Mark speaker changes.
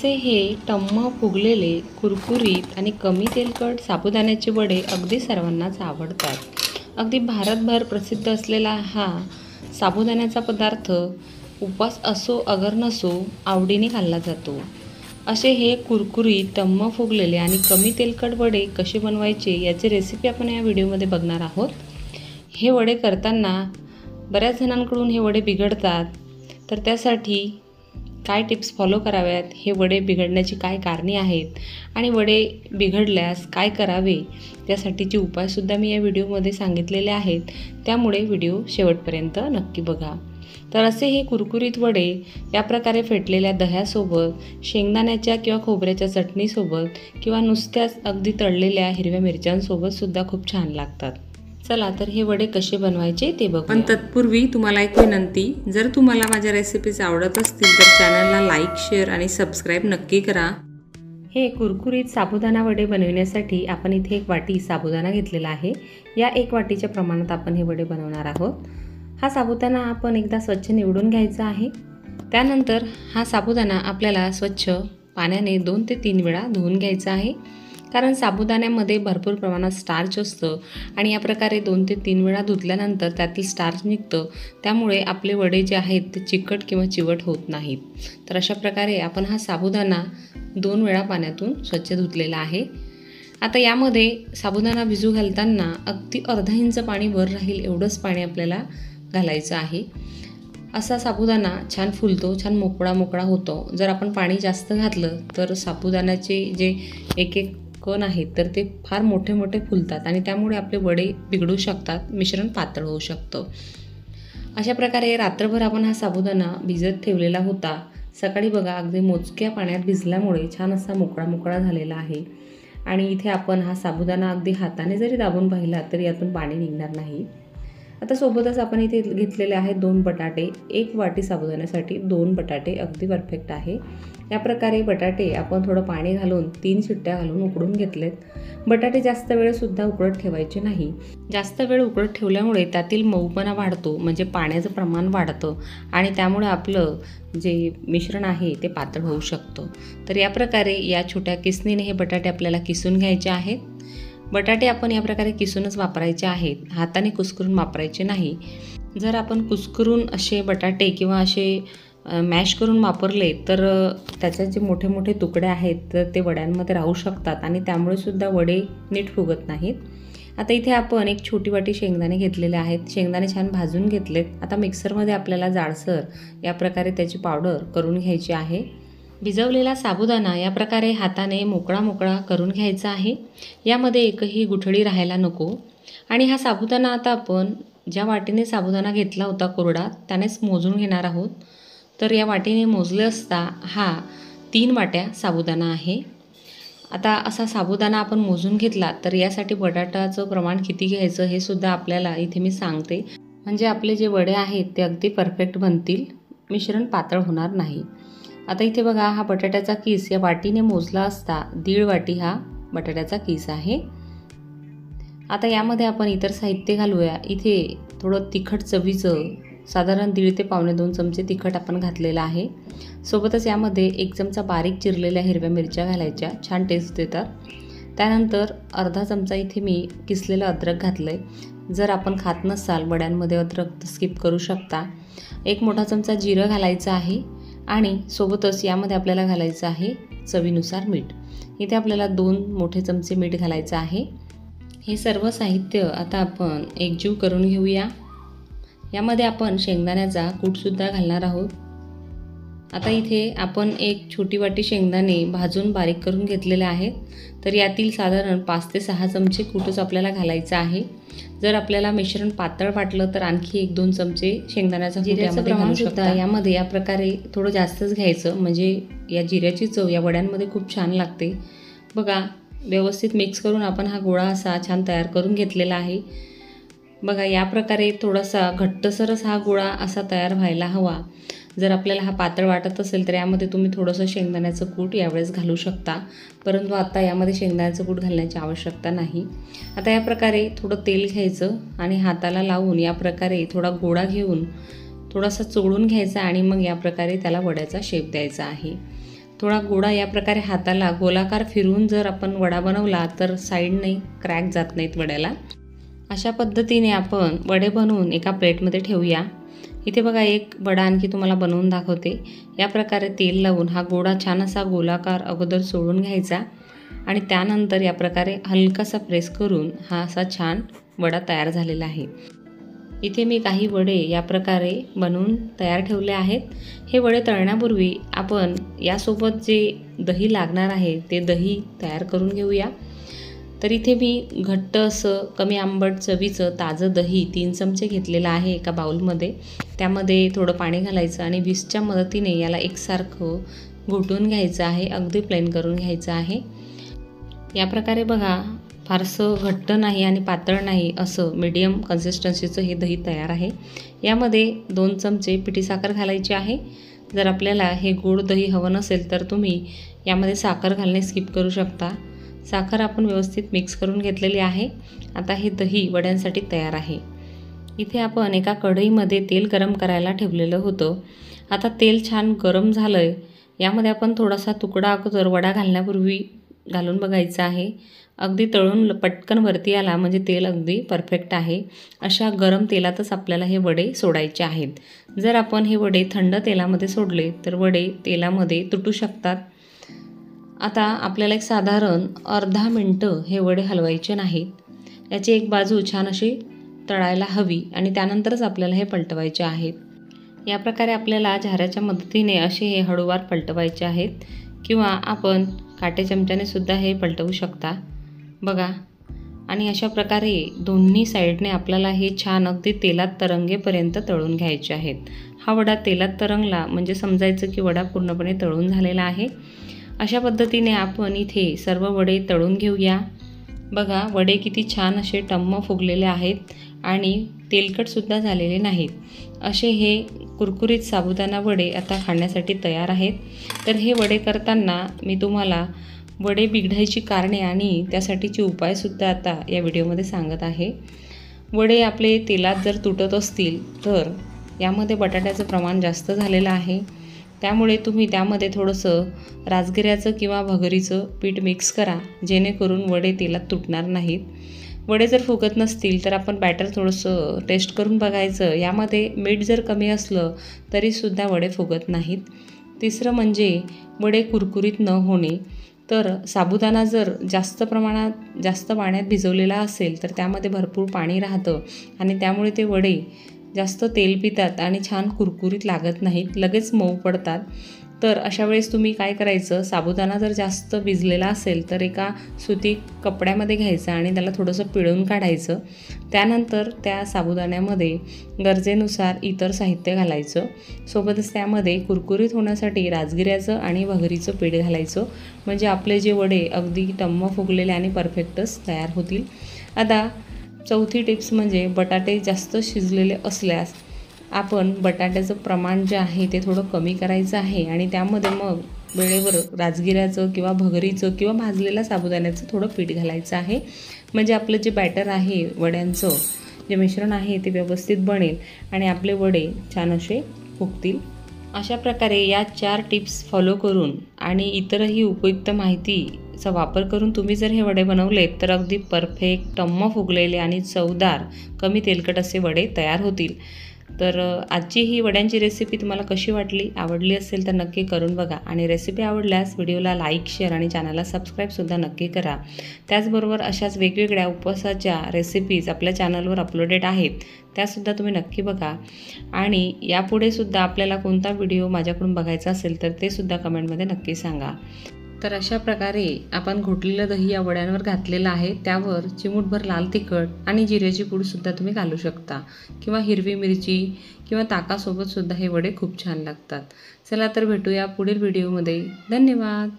Speaker 1: असे हे टम्म फुगलेले कुरकुरीत आणि कमी तेलकट साबुदाण्याचे वडे अगदी सर्वांनाच आवडतात। अगदी भारतभर प्रसिद्ध असलेला हा साबुदाण्याचा पदार्थ उपवास असो अगर नसो आवडीने खाल्ला जातो। असे हे कुरकुरीत टम्म फुगलेले आणि कमी तेलकट वडे कसे बनवायचे याची रेसिपी आपण या व्हिडिओमध्ये बघणार आहोत। हे वडे करताना बऱ्याच जणांकडून हे वडे बिघडतात, तर त्यासाठी काय टिप्स फॉलो कराव्यात, हे वडे बिघडण्याची काय कारणे आहेत आणि वडे बिघडल्यास काय करावे त्यासाठीचे उपायसुद्धा मी या व्हिडिओमध्ये सांगितलेले आहेत, त्यामुळे व्हिडिओ शेवटपर्यंत नक्की बघा। तर असे हे कुरकुरीत वडे या प्रकारे फेटलेल्या दह्यासोबत, शेंगदाण्याच्या किंवा खोबऱ्याच्या चटणीसोबत किंवा नुसत्याच अगदी तळलेल्या हिरव्या मिरच्यांसोबत सुद्धा खूप छान लागतात। चला तर हे वडे कसे बनवायचे ते बघू। पण तत्पूर्वी तुम्हाला एक विनंती, जर तुम्हाला माझ्या रेसिपीज आवडत असतील तर चॅनलला लाईक, शेअर आणि सबस्क्राईब नक्की करा। हे कुरकुरीत साबुदाणा वडे बनवण्यासाठी आपण इथे एक वाटी साबुदाणा घेतलेला आहे। या एक वाटीच्या प्रमाणात आपण हे वडे बनवणार आहोत। हा साबुदाणा आपण एकदा स्वच्छ निवडून घ्यायचा आहे। त्यानंतर हा साबुदाणा आपल्याला स्वच्छ पाण्याने 2 ते 3 वेळा धुवून घ्यायचा आहे, कारण साबुदाण्यामध्ये भरपूर प्रमाणात स्टार्च असतं आणि या प्रकारे 2 ते 3 वेळा धुतल्यानंतर त्यातील स्टार्च निघतं, त्यामुळे आपले वडे जे आहेत ते चिकट किंवा चिवट होत नाहीत। तर अशा प्रकारे आपण हा साबुदाणा 2 वेळा पाण्यातून स्वच्छ धुतलेला आहे। आता यामध्ये साबुदाणा भिजू घालताना अगदी अर्धा इंच पाणी वर राहील एवढंच पाणी आपल्याला घालायचं आहे। असा साबुदाणा छान फुलतो, छान मोकळा मोकळा होतो। जर आपण पाणी जास्त घातलं तर साबुदाण्याचे जे एक एक कण आहेत तर ते फार मोठे मोठे फुलतात आणि त्यामुळे आपले वडे बिघडू शकतात, मिश्रण पातळ होऊ शकतं। अशा प्रकारे रात्रभर आपण हा साबुदाणा भिजत ठेवलेला होता। सकाळी बघा अगदी मोजक्या पाण्यात भिजल्यामुळे छान असा मोकळा मोकळा झालेला आहे आणि इथे आपण हा साबुदाणा अगदी हाताने जरी दाबून पाहिला तरी यातून पाणी निघणार नाही। आता सोबतच आपण इथे घेतलेले आहेत 2 बटाटे। एक वाटी साबुदाण्यासाठी 2 बटाटे अगदी परफेक्ट आहे। या प्रकारे बटाटे आपण थोडं पाणी घालून 3 शिट्ट्या घालून उकडून घेतलेत। बटाटे जास्त वेळसुद्धा उकळत ठेवायचे नाही। जास्त वेळ उकळत ठेवल्यामुळे त्यातील मऊपणा वाढतो, म्हणजे पाण्याचं प्रमाण वाढतं आणि त्यामुळे आपलं जे मिश्रण आहे ते पातळ होऊ शकतं। तर या प्रकारे या छोट्या किसणीने हे बटाटे आपल्याला किसून घ्यायचे आहेत। बटाटे आपण या प्रकारे किसूनच वापरायचे आहेत, हाताने कुस्करून वापरायचे नाही। जर आपण कुस्करून असे बटाटे किंवा असे मॅश करून वापरले तर त्याचे जे मोठे मोठे तुकडे आहेत तर ते वड्यांमध्ये राहू शकतात आणि त्यामुळे सुद्धा वडे नीट फुगत नाहीत। आता इथे आपण एक छोटी वाटी शेंगदाणे घेतलेले आहेत। शेंगदाणे छान भाजून घेतलेत। आता मिक्सरमध्ये आपल्याला जाडसर या प्रकारे त्याची पावडर करून घ्यायची आहे। भिजवलेला साबुदाणा या प्रकारे हाताने मोकळा मोकळा करून घ्यायचा आहे। यामध्ये एकही गुठळी राहायला नको। आणि हा साबुदाणा आता आपण ज्या वाटीने साबुदाणा घेतला होता कोरडा त्यानेच मोजून घेणार आहोत। तर या वाटीने मोजले असता हा 3 वाट्या साबुदाणा आहे। आता असा साबुदाणा आपण मोजून घेतला तर यासाठी बटाट्याचं प्रमाण किती घ्यायचं हे सुद्धा आपल्याला इथे मी सांगते, म्हणजे आपले जे वडे आहेत ते अगदी परफेक्ट बनतील, मिश्रण पातळ होणार नाही। आता इथे बघा हा बटाट्याचा किस या वाटीने मोजला असता 1.5 वाटी हा बटाट्याचा किस आहे। आता यामध्ये आपण इतर साहित्य घालूया। इथे थोडं तिखट चवीचं साधारण 1.5 ते पावणे 2 चमचे तिखट आपण घातलेलं आहे। सोबतच यामध्ये 1 चमचा बारीक चिरलेल्या हिरव्या मिरच्या घालायच्या, छान टेस्ट देतात। त्यानंतर अर्धा चमचा इथे मी किसलेलं अद्रक घातलं आहे। जर आपण खात नसाल वड्यांमध्ये अद्रक तर स्किप करू शकता। 1 मोठा चमचा जिरं घालायचं आहे आणि सोबतच यामध्ये आपल्याला घालायचं आहे चवीनुसार मीठ। इथे आपल्याला 2 मोठे चमचे मीठ घालायचं आहे। हे सर्व साहित्य आता आपण एकजीव करून घेऊया। यामध्ये आपण शेंगदाण्याचा कूटसुद्धा घालणार आहोत। आता इथे आपण एक छोटी वाटी शेंगदाणे भाजून बारीक करून घेतलेले आहेत, तर यातील साधारण 5 ते 6 चमचे कूटच आपल्याला घालायचं आहे। जर आपल्याला मिश्रण पातळ वाटलं तर आणखी 1-2 चमचे शेंगदाण्याचा कूट यामध्ये घालू शकता। यामध्ये या प्रकारे थोडं जास्तच घ्यायचं, म्हणजे या जिऱ्याची चव या वड्यांमध्ये खूप छान लागते। बघा व्यवस्थित मिक्स करून आपण हा गोळा असा छान तयार करून घेतलेला आहे। बघा या प्रकारे थोडासा घट्टसरच हा गोळा असा तयार व्हायला हवा। जर आपल्याला हा पातळ वाटत असेल तर यामध्ये तुम्ही थोडंसं शेंगदाण्याचं कूट यावेळेस घालू शकता, परंतु आता यामध्ये शेंगदाण्याचं कूट घालण्याची आवश्यकता नाही। आता या प्रकारे थोडं तेल घ्यायचं आणि हाताला लावून या प्रकारे थोडा गोळा घेऊन थोडासा चोळून घ्यायचा आणि मग या प्रकारे त्याला वड्याचा शेप द्यायचा आहे। थोडा गोळा या प्रकारे हाताला गोलाकार फिरवून जर आपण वडा बनवला तर साईडने क्रॅक जात नाहीत वड्याला। अशा पद्धतीने आपण वडे बनवून एका प्लेटमध्ये ठेवूया। इथे बघा एक वडा आणखी तुम्हाला बनवून दाखवते। या प्रकारे तेल लावून हा गोळा छान असा गोलाकार अगोदर सोडून घ्यायचा आणि त्यानंतर या प्रकारे हलकासा प्रेस करून हा असा छान वडा तयार झालेला आहे। इथे मी काही वडे या प्रकारे बनवून तयार ठेवले आहेत। हे वडे तळण्यापूर्वी आपण यासोबत जे दही लागणार आहे ते दही तयार करून घेऊया। तर इथे मी घट्ट असं कमी आंबट चवीचं ताजं दही 3 चमचे घेतलेलं आहे एका बाउलमध्ये। त्यामध्ये थोडं पाणी घालायचं आणि विस्कच्या मदतीने याला एकसारखं घोटून घ्यायचं आहे, अगदी प्लेन करून घ्यायचं आहे। या प्रकारे बघा फारसं घट्ट नाही आणि पातळ नाही असं मीडियम कन्सिस्टन्सीचं हे दही तयार आहे। यामध्ये 2 चमचे पिठी साखर घालायची आहे। जर आपल्याला हे गोड दही हवं नसेल तर तुम्ही यामध्ये साखर घालणे स्किप करू शकता। साखर आपण व्यवस्थित मिक्स करून घेतलेली आहे। आता हे दही वड्यांसाठी तयार आहे। इथे आपण एका कढईमध्ये तेल गरम करायला ठेवलेलं होतं। आता तेल छान गरम झालंय। यामध्ये आपण थोडासा तुकडा अगोदर वडा घालण्यापूर्वी घालून बघायचा आहे। अगदी तळून पटकन वरती आला म्हणजे तेल अगदी परफेक्ट आहे। अशा गरम तेलातच आपल्याला हे वडे सोडायचे आहेत। जर आपण हे वडे थंड तेलामध्ये सोडले तर वडे तेलामध्ये तुटू शकतात। आता आपल्याला एक साधारण अर्धा मिनटं हे वडे हलवायचे नाहीत। याची एक बाजू छान अशी तळायला हवी आणि त्यानंतरच आपल्याला हे पलटवायचे आहेत। या प्रकारे आपल्याला झाऱ्याच्या मदतीने असे हे हळूवार पलटवायचे आहेत किंवा आपण काटे चमच्याने सुद्धा हे पलटवू शकता बघा। आणि अशा प्रकारे दोन्ही साईडने आपल्याला हे छान अगदी तेलात तरंगेपर्यंत तळून घ्यायचे आहेत। हा वडा तेलात तरंगला म्हणजे समजायचं की वडा पूर्णपणे तळून झालेला आहे। अशा पद्धतीने आपण इथे सर्व वडे तळून घेऊया। बघा वडे किती छान असे टम्म फुगलेले आहेत आणि तेलकटसुद्धा झालेले नाहीत। असे हे कुरकुरीत साबुदाणा वडे आता खाण्यासाठी तयार आहेत। तर हे वडे करताना मी तुम्हाला वडे बिघडायची कारणे आणि त्यासाठीचे उपायसुद्धा आता या व्हिडिओमध्ये सांगत आहे। वडे आपले तेलात जर तुटत असतील तर यामध्ये बटाट्याचं प्रमाण जास्त झालेलं आहे। त्यामुळे तुम्ही त्यामध्ये थोडंसं राजगिऱ्याचं किंवा भगरीचं पीठ मिक्स करा जेणेकरून वडे तेलात तुटणार नाहीत। वडे जर फुगत नसतील तर आपण बॅटर थोडंसं टेस्ट करून बघायचं। यामध्ये मीठ जर कमी असलं तरीसुद्धा वडे फुगत नाहीत। तिसरं म्हणजे वडे कुरकुरीत न होणे। तर साबुदाणा जर जास्त प्रमाणात जास्त पाण्यात भिजवलेला असेल तर त्यामध्ये भरपूर पाणी राहतं आणि त्यामुळे ते वडे जास्त तेल पितात आणि छान कुरकुरीत लागत नाहीत, लगेच मऊ पडतात। तर अशा वेळेस तुम्ही काय करायचं, साबुदाणा जर जास्त भिजलेला असेल तर एका सुती कपड्यामध्ये घ्यायचं आणि त्याला थोडंसं पिळून काढायचं। त्यानंतर त्या साबुदाण्यामध्ये गरजेनुसार इतर साहित्य घालायचं। सोबतच त्यामध्ये कुरकुरीत होण्यासाठी राजगिऱ्याचं आणि भगरीचं पीठ घालायचं म्हणजे आपले जे वडे अगदी टम्म फुगलेले आणि परफेक्टच तयार होतील। आता चौथी टिप्स म्हणजे बटाटे जास्त शिजलेले असल्यास आपण बटाट्याचं प्रमाण जे आहे ते थोडं कमी करायचं आहे आणि त्यामध्ये मग वेळेवर राजगिऱ्याचं किंवा भगरीचं किंवा भाजलेल्या साबुदाण्याचं थोडं पीठ घालायचं आहे म्हणजे आपलं जे बॅटर आहे वड्यांचं जे मिश्रण आहे ते व्यवस्थित बनेल आणि आपले वडे छान असे फुगतील। अशा प्रकारे या 4 टिप्स फॉलो करून आणि इतरही उपयुक्त माहितीचा वापर करून तुम्ही जर हे वडे बनवलेत तर अगदी परफेक्ट टम्म फुगलेले आणि चवदार कमी तेलकट असे वडे तयार होतील। तर आजची ही वड्यांची रेसिपी तुम्हाला कशी वाटली, आवडली असेल तर नक्की करून बघा आणि रेसिपी आवडल्यास व्हिडिओला लाईक, शेअर आणि चॅनलला सबस्क्राईबसुद्धा नक्की करा। त्याचबरोबर अशाच वेगवेगळ्या उपवासाच्या रेसिपीज आपल्या चॅनलवर अपलोडेड आहेत, त्यासुद्धा तुम्ही नक्की बघा आणि यापुढे सुद्धा आपल्याला कोणता व्हिडिओ माझ्याकडून बघायचा असेल तर ते सुद्धा कमेंटमध्ये नक्की सांगा। तर अशा प्रकारे आपण घोटलेलं दही या वड्यांवर घातलेलं आहे। त्यावर चिमूटभर लाल तिखट आणि जिऱ्याची पूडसुद्धा तुम्ही घालू शकता किंवा हिरवी मिरची किंवा ताकासोबतसुद्धा हे वडे खूप छान लागतात। चला तर भेटूया पुढील व्हिडिओमध्ये। धन्यवाद।